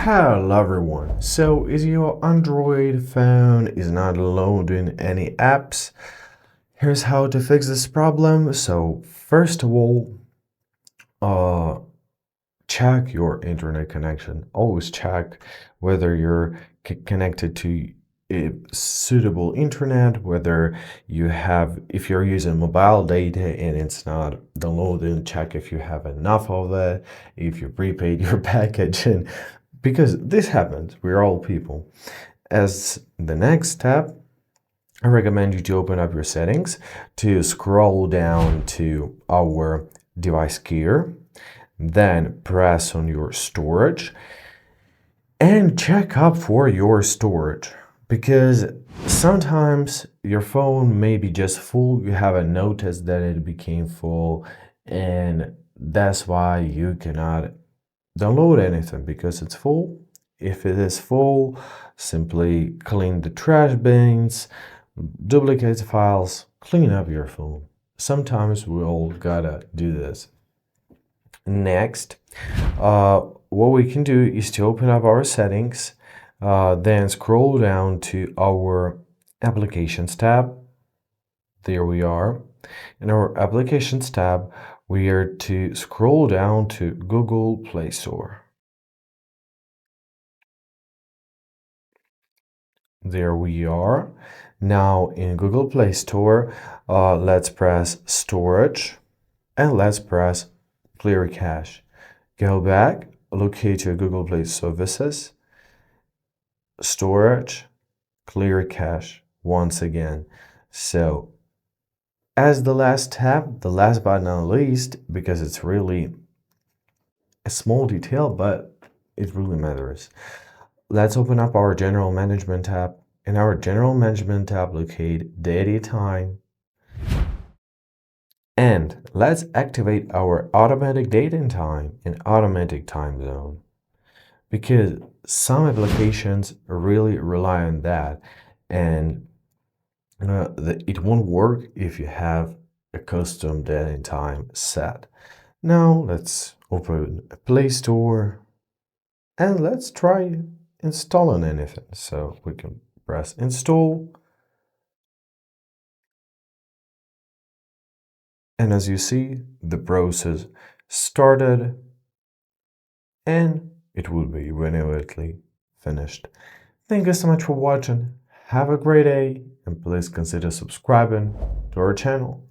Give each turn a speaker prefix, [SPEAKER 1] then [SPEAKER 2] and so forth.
[SPEAKER 1] Hello everyone. So is your Android phone is not loading any apps? Here's how to fix this problem. So first of all, uh check your internet connection. Always check whether you're connected to a suitable internet, whether you have, if you're using mobile data and it's not downloading, check if you have enough of it, if you prepaid your package, and because this happens, we're all people. As the next step, I recommend you to open up your settings, to scroll down to our device gear, then press on your storage and check up for your storage, because sometimes your phone may be just full, you haven't noticed that it became full, and that's why you cannot download anything because it's full. If it is full, simply clean the trash bins, duplicate files, clean up your phone. Sometimes we all gotta do this. Next, what we can do is to open up our settings, then scroll down to our applications tab. There we are. In our applications tab, we are to scroll down to Google Play Store. There we are. Now in Google Play Store, let's press Storage and let's press Clear Cache. Go back, locate your Google Play Services, Storage, Clear Cache once again. So as the last tab, the last but not least, because it's really a small detail, but it really matters. Let's open up our General Management tab. In our General Management tab, locate Date Time. And let's activate our automatic date and time and automatic time zone, because some applications really rely on that, and it won't work if you have a custom date and time set. Now let's open a Play Store and let's try installing anything. So we can press install. And as you see, the process started and it will be immediately finished. Thank you so much for watching. Have a great day and please consider subscribing to our channel.